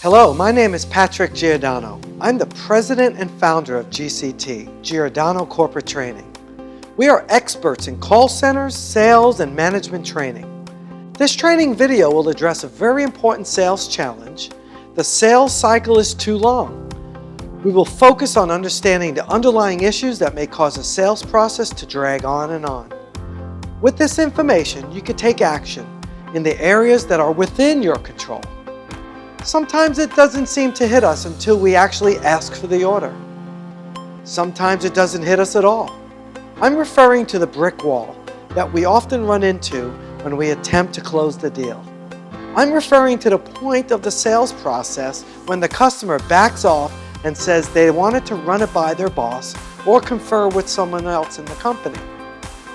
Hello, my name is Patrick Giordano. I'm the president and founder of GCT, Giordano Corporate Training. We are experts in call centers, sales, and management training. This training video will address a very important sales challenge. The sales cycle is too long. We will focus on understanding the underlying issues that may cause a sales process to drag on and on. With this information, you can take action in the areas that are within your control. Sometimes it doesn't seem to hit us until we actually ask for the order. Sometimes it doesn't hit us at all. I'm referring to the brick wall that we often run into when we attempt to close the deal. I'm referring to the point of the sales process when the customer backs off and says they wanted to run it by their boss or confer with someone else in the company.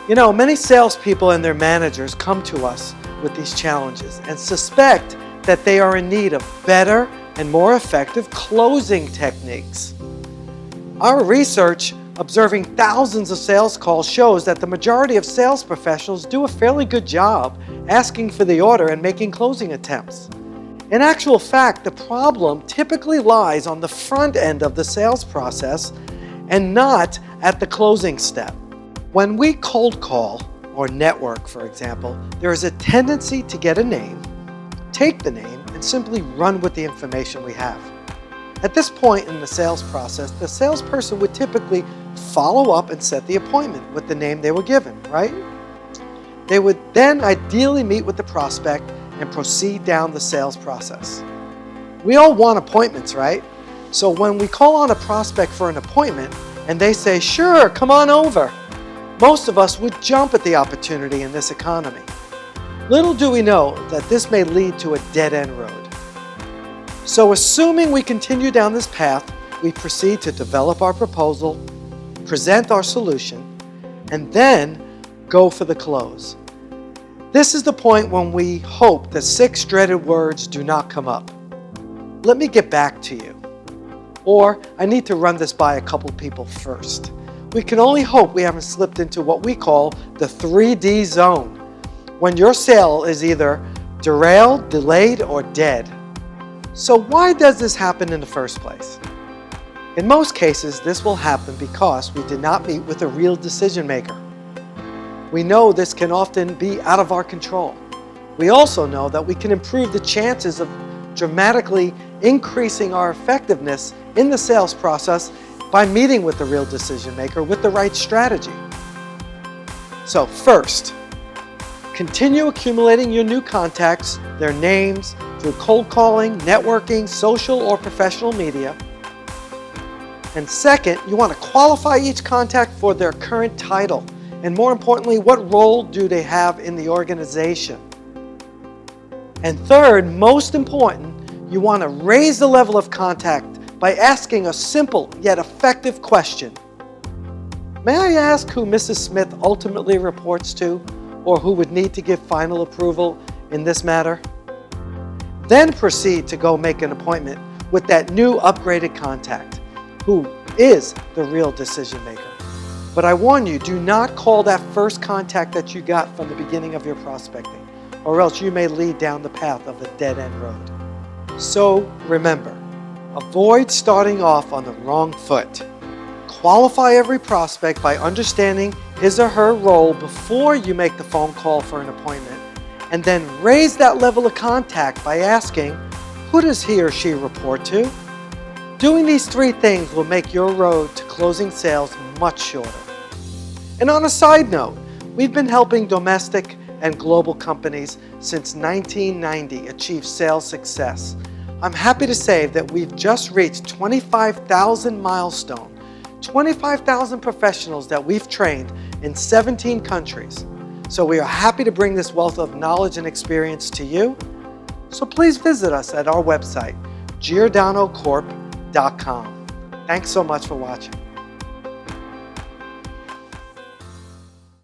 You know, many salespeople and their managers come to us with these challenges and suspect that they are in need of better and more effective closing techniques. Our research observing thousands of sales calls shows that the majority of sales professionals do a fairly good job asking for the order and making closing attempts. In actual fact, the problem typically lies on the front end of the sales process and not at the closing step. When we cold call or network, for example, there is a tendency to get a name, take the name, and simply run with the information we have. At this point in the sales process, the salesperson would typically follow up and set the appointment with the name they were given, right? They would then ideally meet with the prospect and proceed down the sales process. We all want appointments, right? So when we call on a prospect for an appointment and they say, "Sure, come on over," most of us would jump at the opportunity in this economy. Little do we know that this may lead to a dead-end road. So assuming we continue down this path, we proceed to develop our proposal, present our solution, and then go for the close. This is the point when we hope the 6 dreaded words do not come up. Let me get back to you. Or I need to run this by a couple people first. We can only hope we haven't slipped into what we call the 3D zone, when your sale is either derailed, delayed, or dead. So why does this happen in the first place? In most cases, this will happen because we did not meet with a real decision maker. We know this can often be out of our control. We also know that we can improve the chances of dramatically increasing our effectiveness in the sales process by meeting with the real decision maker with the right strategy. So first, continue accumulating your new contacts, their names, through cold calling, networking, social or professional media. And second, you want to qualify each contact for their current title, and more importantly, what role do they have in the organization. And third, most important, you want to raise the level of contact by asking a simple yet effective question. May I ask who Mrs. Smith ultimately reports to, or who would need to give final approval in this matter? Then proceed to go make an appointment with that new upgraded contact, who is the real decision maker. But I warn you, do not call that first contact that you got from the beginning of your prospecting, or else you may lead down the path of a dead-end road. So remember, avoid starting off on the wrong foot. Qualify every prospect by understanding his or her role before you make the phone call for an appointment, and then raise that level of contact by asking, who does he or she report to? Doing these 3 things will make your road to closing sales much shorter. And on a side note, we've been helping domestic and global companies since 1990 achieve sales success. I'm happy to say that we've just reached 25,000 milestone, 25,000 professionals that we've trained in 17 countries. So we are happy to bring this wealth of knowledge and experience to you. So please visit us at our website, giordanocorp.com. Thanks so much for watching.